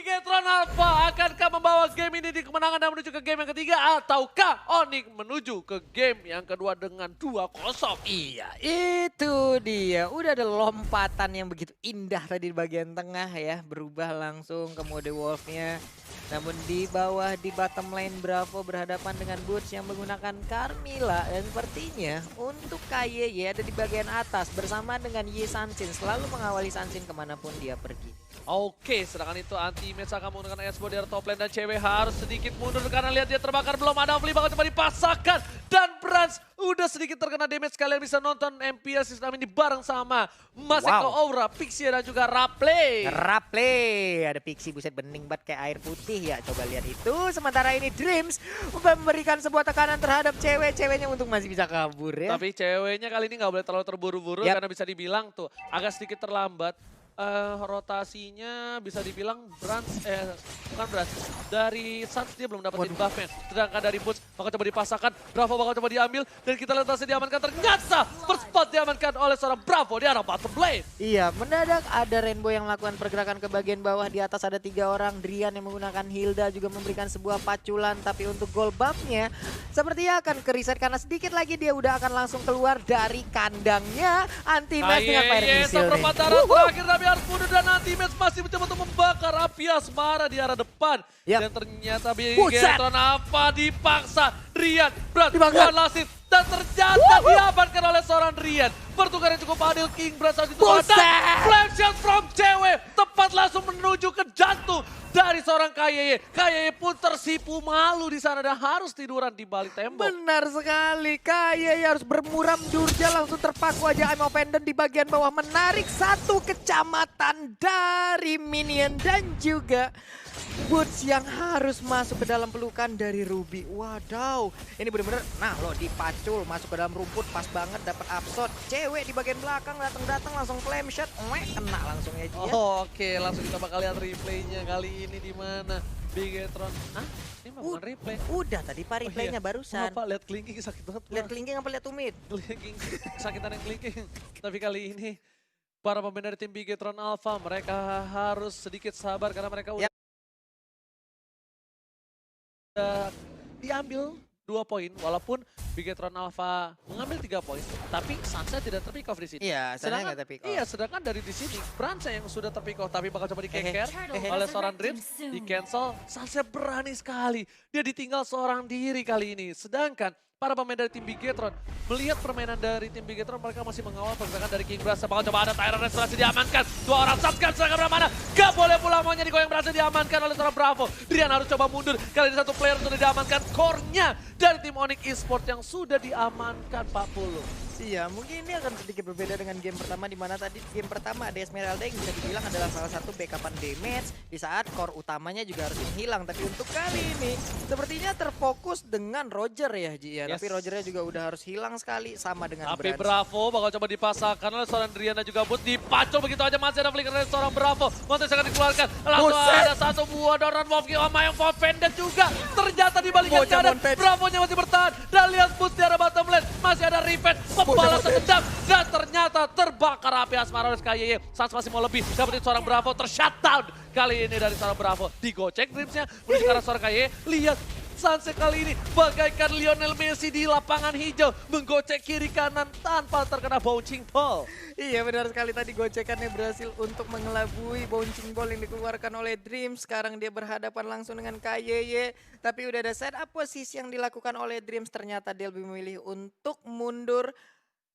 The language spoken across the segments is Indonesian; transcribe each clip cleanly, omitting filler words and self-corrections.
Bigetron Alpha akankah membawa game ini di kemenangan dan menuju ke game yang ketiga, ataukah Onyx menuju ke game yang kedua dengan 2-0? Iya, itu dia. Udah ada lompatan yang begitu indah tadi di bagian tengah ya. Berubah langsung ke mode Wolf-nya. Namun di bawah di bottom lane Bravo berhadapan dengan Butch yang menggunakan Carmilla. Dan sepertinya untuk KYY ada di bagian atas bersama dengan Yi Sansin. Selalu mengawali Sansin kemanapun dia pergi. Oke, sedangkan itu anti-match akan menggunakan Esbo dari top lane dan cewek harus sedikit mundur karena lihat dia terbakar, belum ada Fli bakal coba dipasangkan dan Brans udah sedikit terkena damage. Kalian bisa nonton MPS System ini bareng sama Maseko Aura, Pixie dan juga Raple. Ada Pixie, buset bening banget kayak air putih ya. Coba lihat itu. Sementara ini Dreams memberikan sebuah tekanan terhadap cewek-ceweknya untuk masih bisa kabur ya. Tapi ceweknya kali ini nggak boleh terlalu terburu-buru karena bisa dibilang tuh agak sedikit terlambat. Rotasinya bisa dibilang bukan Brans, dari Suns dia belum dapetin buffnya. Sedangkan dari Butch bakal coba dipasangkan, Bravo bakal coba diambil dan kita lihat rotasi diamankan, ternyata first spot diamankan oleh seorang Bravo di arah bottom lane. Iya, mendadak ada Rainbow yang melakukan pergerakan ke bagian bawah. Di atas ada 3 orang, Drian yang menggunakan Hilda juga memberikan sebuah paculan. Tapi untuk goal buff-nya sepertinya akan ke reset karena sedikit lagi dia udah akan langsung keluar dari kandangnya. Anti-match dengan Fire Missile seperempat darah terakhir tapi harus mundur dan anti-match masih mencoba untuk membakar api asmara di arah depan. Dan ternyata Bigetron apa dipaksa Rian, Brad, One Last Hit. Dan ternyata diamankan oleh seorang Rian. Pertukaran yang cukup adil, King Brad saat itu ada flame shot from cewek. Tepat langsung menuju ke jantung dari seorang KYY. KYY pun tersipu malu di sana dan harus tiduran di balik tembok. Benar sekali, KYY harus bermuram durja langsung terpaku aja I'm Pendant di bagian bawah. Menarik satu kecamatan dari minion dan juga Butch yang harus masuk ke dalam pelukan dari Ruby. Wadaw, ini bener-bener, nah lo dipacul masuk ke dalam rumput pas banget dapat upshot. Cewek di bagian belakang datang-datang langsung flame shot, kena langsung aja ya. Oke, langsung kita bakal lihat replaynya kali ini di mana Bigetron. Ini bukan replay. Udah tadi Pak replaynya barusan. Apa lihat kelingking sakit banget. Lihat kelingking apa lihat tumit? Kelingking, sakitan yang kelingking. Tapi kali ini para pemain dari tim Bigetron Alpha mereka harus sedikit sabar karena mereka udah diambil 2 poin, walaupun Bigetron Alpha mengambil 3 poin, tapi Sansa tidak terpick off di sini. Iya, Sansa nggak terpick off. Iya, sedangkan dari di sini Bransa yang sudah terpick off, tapi bakal coba dikeker oleh seorang Dreams, di cancel. Sansa berani sekali, dia ditinggal seorang diri kali ini. Sedangkan para pemain dari tim Bigetron melihat permainan dari tim Bigetron, mereka masih mengawal pergerakan dari King Brasa. Bakal coba ada Tyrant Restorasi diamankan. 2 orang Satkan sedangkan berapa mana? Gak boleh pulang maunya digoyang, berhasil diamankan oleh seorang Bravo. Drian harus coba mundur. Kali ini 1 player sudah diamankan. Core-nya dari tim Onyx Esports yang sudah diamankan 40. Iya, mungkin ini akan sedikit berbeda dengan game pertama, di mana tadi game pertama ada Esmeralda yang bisa dibilang adalah salah satu backupan damage di saat core utamanya juga harus hilang. Tapi untuk kali ini sepertinya terfokus dengan Roger ya Ji ya. Tapi Rogernya juga udah harus hilang sekali sama dengan Tapi Brans. Bravo bakal coba dipasangkan oleh seorang Drian dan juga Butch. Dipacul begitu aja, masih ada flicker dari seorang Bravo. Montes akan dikeluarkan. Langsung ada satu buah Doran Wolf sama yang Vended juga. Ternyata di baliknya kanan Bravo-nya masih bertahan. Dan lihat Butch di arah bottom lane. Masih ada Revenge. Pembalasan dendam dan ternyata terbakar api asmara oleh KYY. Sans masih mau lebih, dapetin seorang Bravo ter-shutdown kali ini dari seorang Bravo. Digocek Dreamsnya menuju ke arah seorang KYY. Lihat Sunset kali ini bagaikan Lionel Messi di lapangan hijau, menggocek kiri kanan tanpa terkena bouncing ball. Iya benar sekali, tadi gocekannya berhasil untuk mengelabui bouncing ball yang dikeluarkan oleh Dreams. Sekarang dia berhadapan langsung dengan KYY. Tapi udah ada setup posisi yang dilakukan oleh Dreams. Ternyata dia lebih memilih untuk mundur.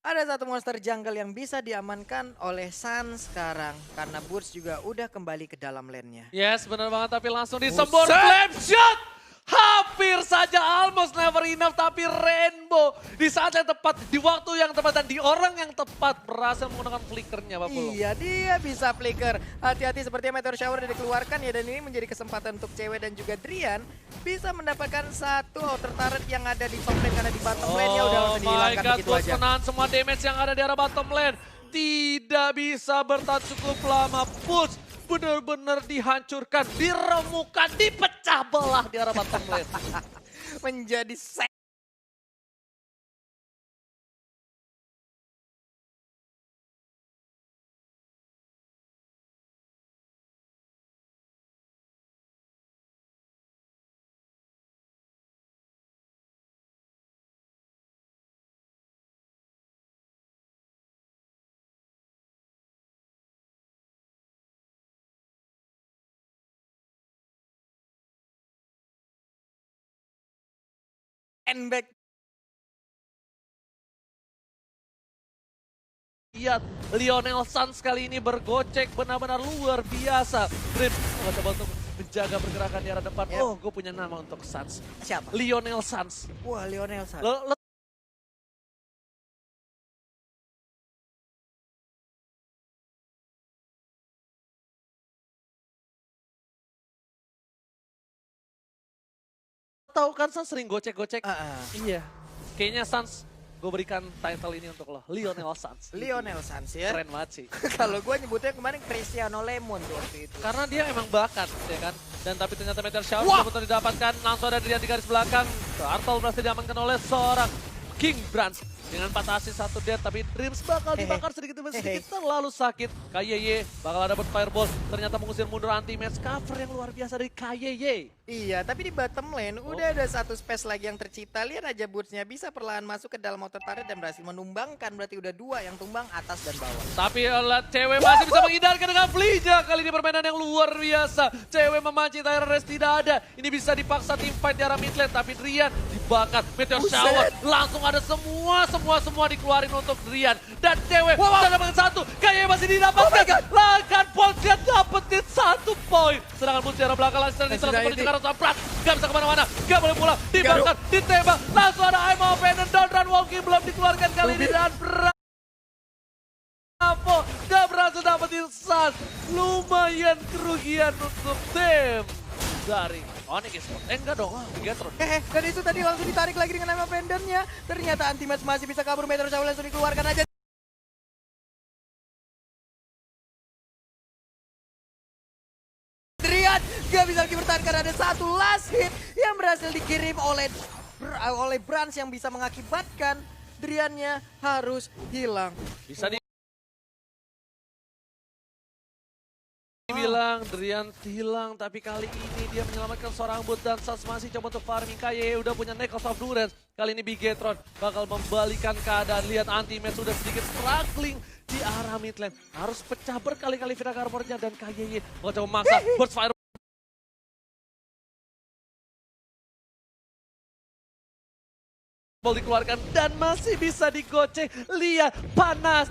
Ada satu monster jungle yang bisa diamankan oleh Sun sekarang. Karena Butch juga udah kembali ke dalam lane-nya. Yes, benar banget, tapi langsung disembur flame shot. Hampir saja almost never enough, tapi Rainbow di saat yang tepat, di waktu yang tepat, dan di orang yang tepat berhasil menggunakan flickernya Pak Pulung. Iya, dia bisa flicker. Hati-hati sepertinya Meteor Shower udah dikeluarkan ya, dan ini menjadi kesempatan untuk cewek dan juga Drian bisa mendapatkan satu outer turret yang ada di top lane, karena di bottom lane-nya udah langsung dihilangkan begitu aja. Menahan semua damage yang ada di arah bottom lane. Tidak bisa bertahan cukup lama. Push benar-benar dihancurkan, diremukan, dipecah belah di arah bottom lane. Menjadi and back. Lihat, Lionel Sans kali ini bergocek benar-benar luar biasa. Dream coba untuk menjaga pergerakan di arah depan. Yep. Oh, gue punya nama untuk Sans. Siapa? Lionel Sans. Wah, Lionel Sans. Lo tahu kan Sans sering gocek-gocek? Iya. Kayaknya Sans, gue berikan title ini untuk lo. Lionel Sans. Lionel Sans ya. Keren banget sih. Kalau gue nyebutnya kemarin Cristiano Lemon tuh waktu itu. Karena dia emang bakat, ya kan? Dan tapi ternyata Meteor Shower Wah! betul didapatkan. Langsung ada Drian di garis belakang. Turtle berhasil diamankan oleh seorang King Brands. Dengan 4 assist 1 dead, tapi Dreams bakal dibakar sedikit demi sedikit, terlalu sakit. KYY bakal dapat fireball, ternyata mengusir mundur anti-match. Cover yang luar biasa dari KYY. Iya, tapi di bottom lane udah ada satu space lagi yang tercipta. Lihat aja Boots-nya bisa perlahan masuk ke dalam outer turret dan berhasil menumbangkan. Berarti udah 2 yang tumbang, atas dan bawah. Tapi cewek masih bisa menghindarkan dengan Fleja. Kali ini permainan yang luar biasa. Cewek memancing, Tyrant Rest tidak ada. Ini bisa dipaksa tim fight di arah mid lane, tapi Drian dibakar. Meteor Shower langsung ada semua dikeluarin untuk Drian. Dan cewek sudah dapat 1. Kayaknya masih didapatkan. Lakan Polsian dapetin 1 poin. Sedangkan Boots di arah belakang langsung diserang menuju ke arah Samprat. Gak bisa kemana-mana, gak boleh pulang. Dibakar, ditembak. Langsung ada I'm Open dan Don't Run Walking belum dikeluarkan kali ini. Dan Bravo gak berhasil dapetin Sans. Lumayan kerugian untuk tim dari Onyx Esports. Enggak dong, Bigatron. Dan itu tadi langsung ditarik lagi dengan nama pendennya. Ternyata anti-match masih bisa kabur. Meteor Shower langsung dikeluarkan aja. Drian gak bisa lagi bertahan karena ada satu last hit yang berhasil dikirim oleh Brands yang bisa mengakibatkan Driannya harus hilang. Bisa dibilang Drian hilang, tapi kali ini dia menyelamatkan seorang bot dan Sans masih coba untuk farming. KYE udah punya Necklace of Durance. Kali ini Bigatron bakal membalikan keadaan. Lihat anti-match sudah sedikit struggling di arah mid lane. Harus pecah berkali-kali Vida Armor-nya dan KYE bakal coba memaksa Burst Fire. Dikeluarkan dan masih bisa digocek. Lihat panas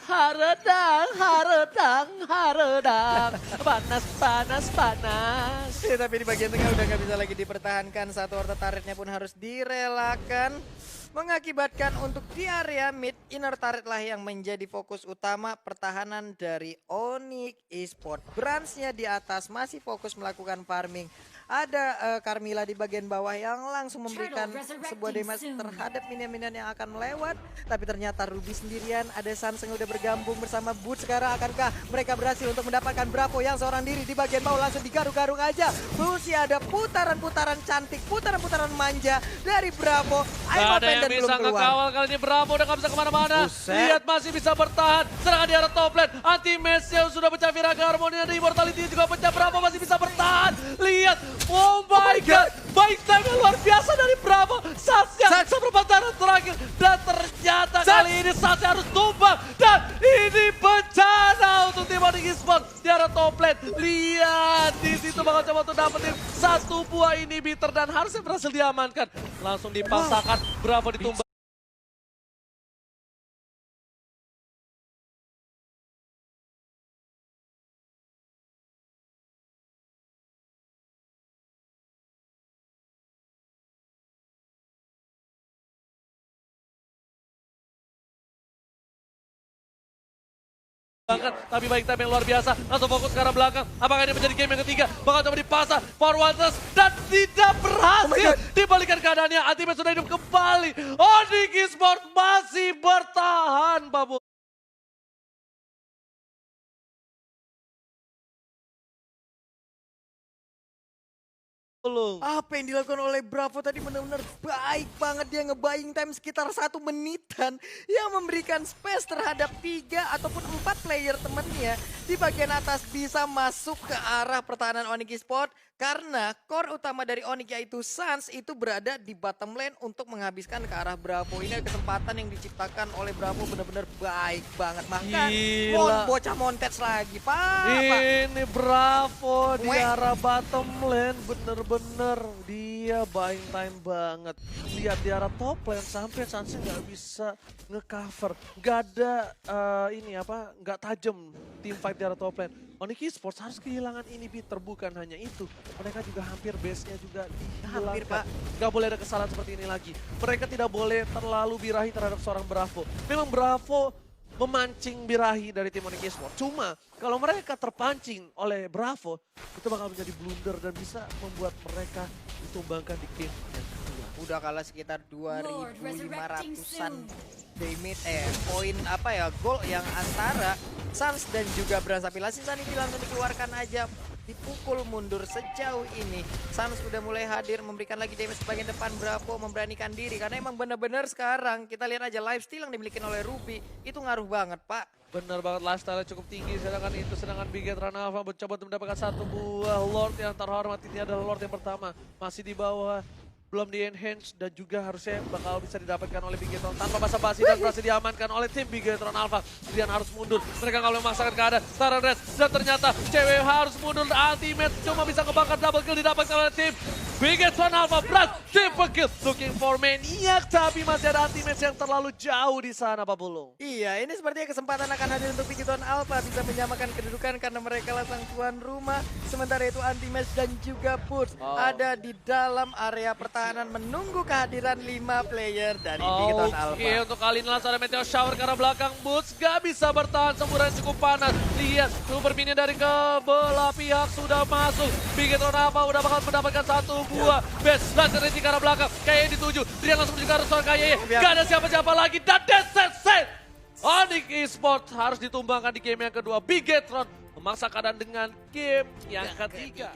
haredang panas. Ya, tapi di bagian tengah udah nggak bisa lagi dipertahankan. Satu orta turretnya pun harus direlakan. Mengakibatkan untuk di area mid, inner turret lah yang menjadi fokus utama pertahanan dari Onyx Esports. Brands-nya di atas masih fokus melakukan farming. Ada Carmilla di bagian bawah yang langsung memberikan sebuah damage terhadap minion-minion yang akan melewat. Tapi ternyata Ruby sendirian, ada Sans yang udah bergabung bersama Boots. Sekarang akankah mereka berhasil untuk mendapatkan Bravo yang seorang diri di bagian bawah, langsung digaruk-garuk aja. Boots ya, ada putaran-putaran cantik, putaran-putaran manja dari Bravo. Gak ada yang bisa ngekawal kali ini. Bravo udah gak bisa kemana-mana. Lihat masih bisa bertahan. Serangan di arah top lane. Anti-match-nya sudah pecah. Vida Harmony dan Immortality juga pecah. Bravo masih bisa bertahan. Lihat. Oh my god. Baik time yang luar biasa dari Bravo. Satsnya seperempat terakhir. Dan ternyata kali ini Satsnya harus tumbang. Dan ini bencana untuk tim Onyx Esports di arah top lane. Lihat. Di situ bakal coba untuk dapetin 1 buah inhibitor. Dan harusnya berhasil diamankan. Langsung dipaksakan. Bravo ditumbang. Tapi baik time yang luar biasa, langsung fokus ke arah belakang. Apakah ini menjadi game yang ketiga? Bakal coba dipasang Forwarders dan tidak berhasil. Dibalikan keadaannya, Ultimate sudah hidup kembali. Onyx Esports masih bertahan, Babu. Apa yang dilakukan oleh Bravo tadi benar-benar baik banget. Dia nge-buying time sekitar 1 menitan yang memberikan space terhadap 3 ataupun 4 player temennya di bagian atas bisa masuk ke arah pertahanan Onyx Esports. Karena core utama dari Onyx yaitu Sans itu berada di bottom lane untuk menghabiskan ke arah Bravo. Ini kesempatan yang diciptakan oleh Bravo benar-benar baik banget. Maka bocah montage lagi, Pak. Ini Bravo di arah bottom lane bener-bener dia dia buying time banget. Lihat di arah top lane sampai Sansnya nggak bisa nge-cover. Nggak ada nggak tajam team fight di arah top lane. Onyx Esports harus kehilangan inhibitor, bukan hanya itu. Mereka juga hampir base-nya juga Hampir, Pak. dihilangkan. Nggak boleh ada kesalahan seperti ini lagi. Mereka tidak boleh terlalu birahi terhadap seorang Bravo. Memang Bravo memancing birahi dari tim Onyx Esports. Cuma kalau mereka terpancing oleh Bravo, itu bakal menjadi blunder dan bisa membuat mereka ditumbangkan di game yang kedua. Udah kalah sekitar 2.500-an damage, poin gol yang antara Sans dan juga Brasapilasi. Sanity langsung dikeluarkan aja, dipukul mundur sejauh ini. Sans udah mulai hadir, memberikan lagi damage ke bagian depan. Bravo memberanikan diri karena emang benar-benar sekarang kita lihat aja lifesteal yang dimiliki oleh Ruby itu ngaruh banget, Pak. Benar banget, lifestyle cukup tinggi, sedangkan Biget Ranalva mencoba untuk mendapatkan satu buah Lord yang terhormat. Ini adalah Lord yang pertama, masih di bawah, belum di enhance dan juga harusnya bakal bisa didapatkan oleh Bigetron tanpa basa-basi dan berhasil diamankan oleh tim Bigetron Alpha. Kemudian harus mundur, mereka nggak boleh memaksakan keadaan. Tara Red dan ternyata cewek harus mundur, ultimate cuma bisa ngebakar double kill didapatkan oleh tim Bigetron Alpha. Berat, triple kill, looking for maniac, tapi masih ada ultimate yang terlalu jauh di sana, Pak Bulung. Iya, ini sepertinya kesempatan akan hadir untuk Bigetron Alpha bisa menyamakan kedudukan karena mereka lah sang tuan rumah. Sementara itu Anti-Match dan juga Push ada di dalam area pertahanan menunggu kehadiran 5 player dari Bigetron Alpha. Oke, untuk kali ini langsung ada Meteor Shower karena belakang Boots gak bisa bertahan, semburan cukup panas. Lihat, super minion dari kebelah pihak sudah masuk. Bigetron Alpha udah bakal mendapatkan satu buah best laser range ke arah belakang. Kayaknya dituju, dia langsung menuju ke arah seorang Kayaknya. Gak ada siapa-siapa lagi dan that's it. Onyx Esports harus ditumbangkan di game yang kedua. Bigetron memaksa keadaan dengan game yang ketiga.